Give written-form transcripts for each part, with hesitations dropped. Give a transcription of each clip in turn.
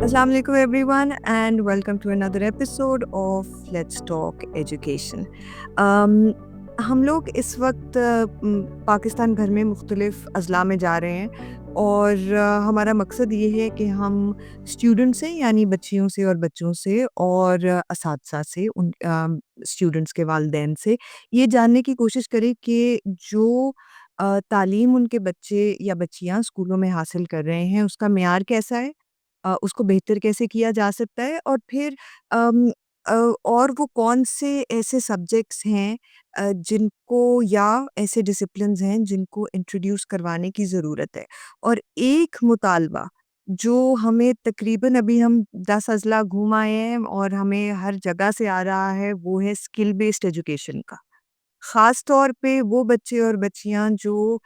Assalamu alaikum everyone and welcome to another episode of Let's Talk Education. हम लोग इस वक्त पाकिस्तान भर में मुख्तलिफ अज़ला में जा रहे हैं और हमारा मकसद ये है कि हम स्टूडेंट से यानी बच्चियों से और बच्चों से और असातिज़ा से उन स्टूडेंट्स के वालिदैन से ये जानने की कोशिश करें कि जो तालीम उनके बच्चे या बच्चियाँ स्कूलों में हासिल कर रहे हैं उसका मेयार कैसा है, उसको बेहतर कैसे किया जा सकता है और फिर अम, और वो कौन से ऐसे सब्जेक्ट्स हैं जिनको या ऐसे डिसिप्लिन्स हैं जिनको इंट्रोड्यूस करवाने की ज़रूरत है। और एक मुतालबा जो हमें तकरीबन अभी हम 10 अज़ला घूम आए हैं और हमें हर जगह से आ रहा है, वो है स्किल बेस्ड एजुकेशन का। ख़ास तौर पे वो बच्चे और बच्चियाँ जो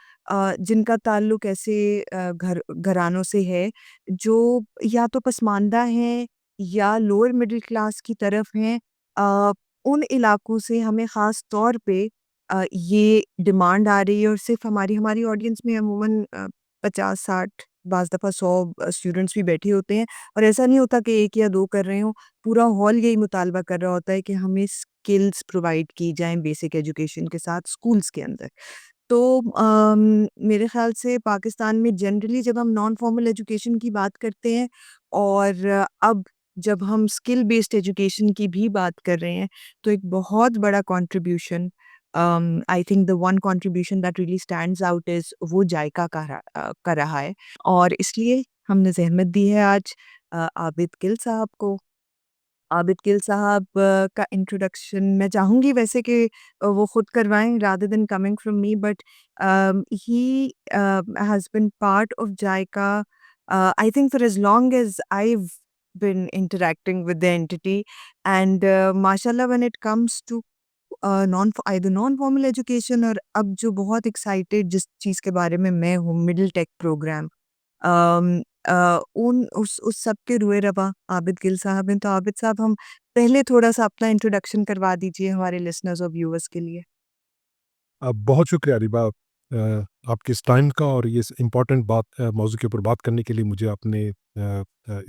जिनका ताल्लुक ऐसे घरानों से है, जो या तो पसमानदा हैं या लोअर मिडल क्लास की तरफ हैं। उन इलाकों से हमें ख़ास तौर पे ये डिमांड आ रही है और सिर्फ़ हमारी हमारी ऑडियंस में अमूमन 50-60 बाज़ दफ़ा 100 स्टूडेंट्स भी बैठे होते हैं और ऐसा नहीं होता कि 1 या 2 कर रहे हों, पूरा हॉल यही मुतालबा कर रहा होता है कि हमें स्किल्स प्रोवाइड की जाएँ बेसिक एजुकेशन के साथ स्कूल्स के अंदर। तो मेरे ख़्याल से पाकिस्तान में जनरली जब हम नॉन फॉर्मल एजुकेशन की बात करते हैं और अब जब हम स्किल बेस्ड एजुकेशन की भी बात कर रहे हैं, तो एक बहुत बड़ा contribution I think the one contribution that really stands out is वो जायका का रहा है और इसलिए हमने ज़हमत दी है आज आबिद गिल साहब को। आबिद गिल साहब का इंट्रोडक्शन मैं चाहूँगी वैसे कि वो खुद करवाएँ rather than coming from me but he has been part of JICA I think for as long as I've been interacting with the entity and माशाल्लाह when it comes to non either non formal education और अब जो बहुत excited जिस चीज़ के बारे में मैं हूँ मिडल टेक प्रोग्राम उन उस सब के रुए रवा आबिद गिल साहब हैं। तो आबिद साहब हम पहले थोड़ा-सा अपना इंट्रोडक्शन करवा दीजिए हमारे लिसनर्स और व्यूअर्स के लिए। बहुत शुक्रिया रिबा, आपके इस टाइम का और ये इम्पोर्टेंट मौजू के ऊपर बात करने के लिए मुझे आपने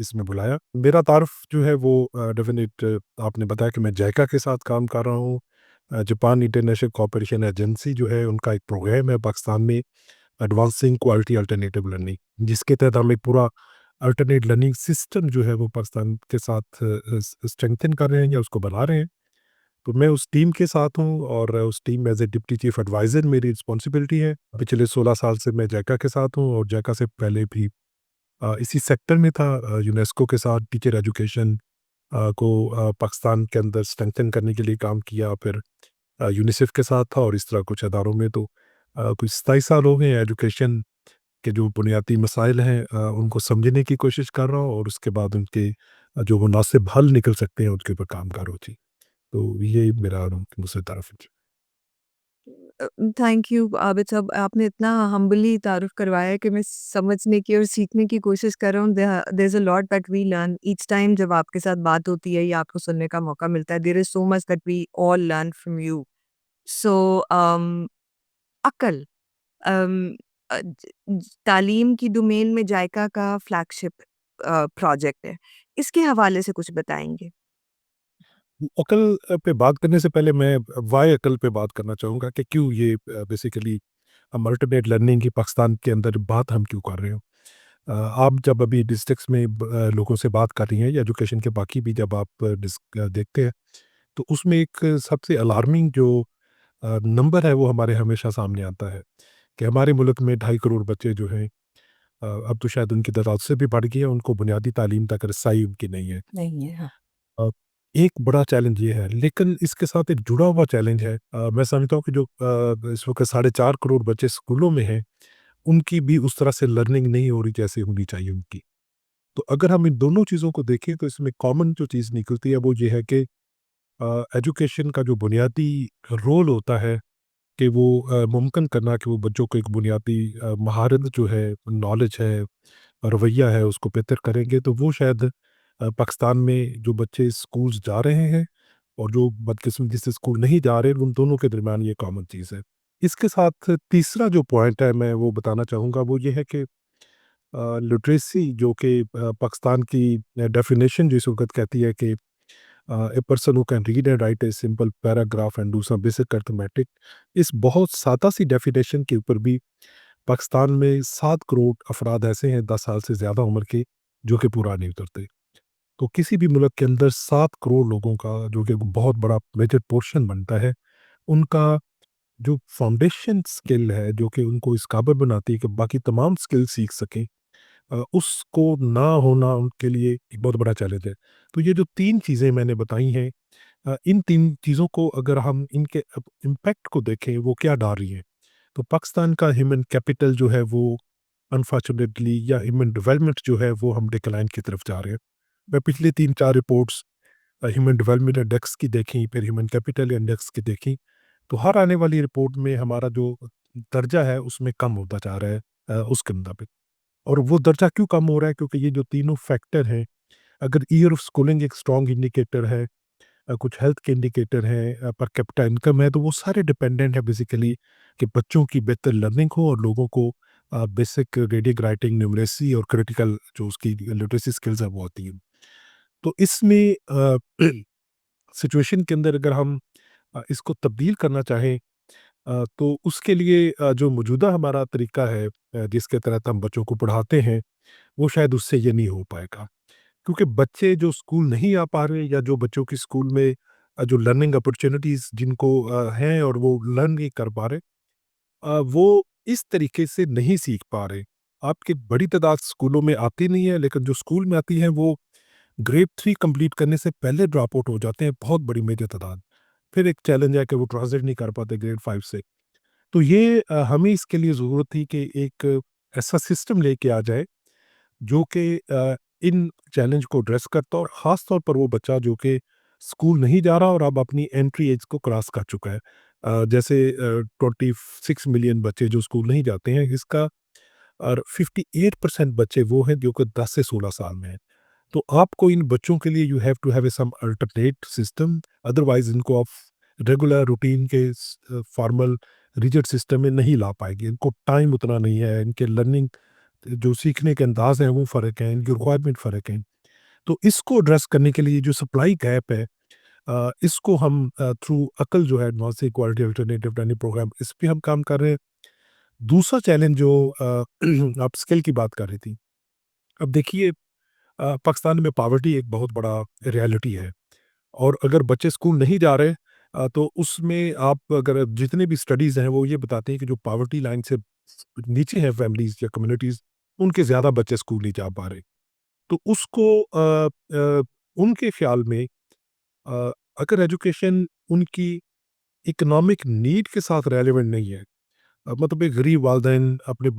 इसमें बुलाया। मेरा तारुफ जो है वो डेफिनेट आपने बताया कि मैं जायका के साथ काम कर रहा हूँ। जापान इंटरनेशनल कोऑपरेशन एजेंसी जो है उनका एक प्रोग्राम है पाकिस्तान में, एडवांसिंग क्वालिटी अल्टरनेटिव लर्निंग, जिसके तहत हम एक पूरा अल्टरनेट लर्निंग सिस्टम जो है वो पाकिस्तान के साथ स्ट्रेंथन कर रहे हैं या उसको बढ़ा रहे हैं। तो मैं उस टीम के साथ हूँ और उस टीम में as a deputy chief adviser मेरी रिस्पॉन्सिबिलिटी है। पिछले 16 साल से मैं जैका के साथ हूँ और जैका से पहले भी इसी सेक्टर में था। यूनेस्को के साथ टीचर एजुकेशन को पाकिस्तान के अंदर स्ट्रेंथन करने के लिए काम किया। फिर यूनिसेफ के साथ था और इस तरह कुछ अदारों में। तो कुछ 27 साल हो गए हैं एजुकेशन के जो बुनियादी मसाइल हैं उनको समझने की कोशिश कर रहा हूँ और उसके बाद उनके जो मुनासिब हल निकल सकते हैं उनके ऊपर काम कर रहा हूँ जी। तो ये मेरा दूसरी तरफ है। थैंक यू आबिद साहब, आपने इतना हम्बली तारुफ करवाया कि मैं समझने की और सीखने की कोशिश कर रहा हूँ। There is a lot that we learn each time जब आपके साथ बात होती है या आपको सुनने का मौका मिलता है। There is so much that we all learn from you. So अक्ल अम, तालीम की डोमेन में जायका का फ्लैगशिप प्रोजेक्ट है। इसके हवाले से कुछ बताएँगे? अकल पे बात करने से पहले मैं वाई अकल पे बात करना चाहूँगा कि क्यों ये बेसिकली हम अल्टरनेट लर्निंग की पाकिस्तान के अंदर बात हम क्यों कर रहे हो। आप जब अभी डिस्ट्रिक्ट्स में लोगों से बात कर रही हैं या एजुकेशन के बाकी भी जब आप देखते हैं तो उसमें एक सबसे अलार्मिंग जो नंबर है वो हमारे हमेशा सामने आता है कि हमारे मुल्क में 2.5 करोड़ बच्चे जो हैं, अब तो शायद उनकी तादाद से भी बढ़ गई है, उनको बुनियादी तालीम तक रसाई उनकी नहीं है। नहीं है, हाँ। अ, एक बड़ा चैलेंज ये है, लेकिन इसके साथ एक जुड़ा हुआ चैलेंज है। मैं समझता हूँ कि जो इस वक़्त 4.5 करोड़ बच्चे स्कूलों में हैं, उनकी भी उस तरह से लर्निंग नहीं हो रही जैसे होनी चाहिए उनकी। तो अगर हम इन दोनों चीज़ों को देखें तो इसमें कॉमन जो चीज़ निकलती है वो ये है कि एजुकेशन का जो बुनियादी रोल होता है कि वो मुमकिन करना कि वो बच्चों को एक बुनियादी महारत जो है, नॉलेज है, रवैया है, उसको बेहतर करेंगे। तो वो शायद पाकिस्तान में जो बच्चे स्कूल्स जा रहे हैं और जो बदकिस्मती से स्कूल नहीं जा रहे, उन दोनों के दरमियान ये कॉमन चीज़ है। इसके साथ तीसरा जो पॉइंट है मैं वो बताना चाहूँगा वो ये है कि लिटरेसी जो कि पाकिस्तान की डेफिनेशन जो इस वक़्त कहती है कि a person who can read and write a simple paragraph and do some basic arithmetic, इस बहुत सादा सी डेफिनेशन के ऊपर भी पाकिस्तान में 7 करोड़ अफराद ऐसे हैं 10 साल से ज़्यादा उम्र के जो कि पूरा नहीं उतरते। तो किसी भी मुल्क के अंदर 7 करोड़ लोगों का जो कि बहुत बड़ा मेजर पोर्शन बनता है, उनका जो फाउंडेशन स्किल है जो कि उनको इस काबिल बनाती है कि बाकी तमाम स्किल सीख सकें, उसको ना होना उनके लिए एक बहुत बड़ा चैलेंज है। तो ये जो 3 चीज़ें मैंने बताई हैं, इन 3 चीज़ों को अगर हम इनके इम्पैक्ट को देखें वो क्या डाल रही हैं। तो पाकिस्तान का ह्यूमन कैपिटल जो है वो अनफॉर्चुनेटली या ह्यूमन डेवलपमेंट जो है वो हम डिक्लाइन की तरफ जा रहे हैं। मैं पिछले 3-4 रिपोर्ट्स ह्यूमन डेवलपमेंट इंडेक्स की देखी, फिर ह्यूमन कैपिटल इंडेक्स की देखी, तो हर आने वाली रिपोर्ट में हमारा जो दर्जा है उसमें कम होता जा रहा है उसके मुताबिक। और वो दर्जा क्यों कम हो रहा है? क्योंकि ये जो तीनों फैक्टर हैं, अगर ईयर ऑफ स्कूलिंग एक स्ट्रॉन्ग इंडिकेटर है, कुछ हेल्थ के इंडिकेटर हैं, पर कैपिटा इनकम है, तो वो सारे डिपेंडेंट है बेसिकली कि बच्चों की बेहतर लर्निंग हो और लोगों को बेसिक रीडिंग, राइटिंग, न्यूमरेसी और क्रिटिकल जो उसकी लिटरेसी स्किल्स है वो होती हैं। तो इसमें सिचुएशन के अंदर अगर हम इसको तब्दील करना चाहें, तो उसके लिए जो मौजूदा हमारा तरीका है जिसके तहत हम बच्चों को पढ़ाते हैं, वो शायद उससे ये नहीं हो पाएगा। क्योंकि बच्चे जो स्कूल नहीं आ पा रहे या जो बच्चों की स्कूल में जो लर्निंग अपॉर्च्युनिटीज़ जिनको हैं और वो लर्न नहीं कर पा रहे, वो इस तरीके से नहीं सीख पा रहे। आपकी बड़ी तादाद स्कूलों में आती नहीं है, लेकिन जो स्कूल में आती है वो ग्रेड 3 कंप्लीट करने से पहले ड्रॉप आउट हो जाते हैं, बहुत बड़ी मेजर तादाद। फिर एक चैलेंज है कि वो ट्रांज़िट नहीं कर पाते ग्रेड 5 से। तो ये हमें इसके लिए ज़रूरत थी कि एक ऐसा सिस्टम लेके आ जाए जो कि इन चैलेंज को एड्रेस करता हो, और ख़ास तौर पर वो बच्चा जो कि स्कूल नहीं जा रहा और अब अपनी एंट्री एज को क्रॉस कर चुका है। जैसे 26 मिलियन बच्चे जो स्कूल नहीं जाते हैं, इसका और 58% बच्चे वो हैं जो कि 10 से 16 साल में हैं। तो आपको इन बच्चों के लिए you have to have some alternate system, otherwise इनको आप रेगुलर रूटीन के फॉर्मल रिजिड सिस्टम में नहीं ला पाएँगे। इनको टाइम उतना नहीं है, इनके लर्निंग जो सीखने के अंदाज़ हैं वो फ़र्क हैं, इनकी रिक्वायरमेंट फ़र्क हैं। तो इसको एड्रेस करने के लिए जो सप्लाई गैप है, इसको हम थ्रू अकल जो है advance quality alternative learning programme, इस पे हम काम कर रहे हैं। दूसरा चैलेंज जो आप स्किल की बात कर रही थी। अब देखिए, पाकिस्तान में पॉवर्टी एक बहुत बड़ा रियलिटी है, और अगर बच्चे स्कूल नहीं जा रहे, तो उसमें आप अगर जितने भी स्टडीज़ हैं वो ये बताते हैं कि जो पॉवर्टी लाइन से नीचे हैं फैमिलीज़ या कम्युनिटीज़, उनके ज़्यादा बच्चे स्कूल नहीं जा पा रहे। तो उसको उनके ख़्याल में अ, अगर एजुकेशन उनकी इकोनॉमिक नीड के साथ रेलेवेंट नहीं है, मतलब एक गरीब वालिदैन अपने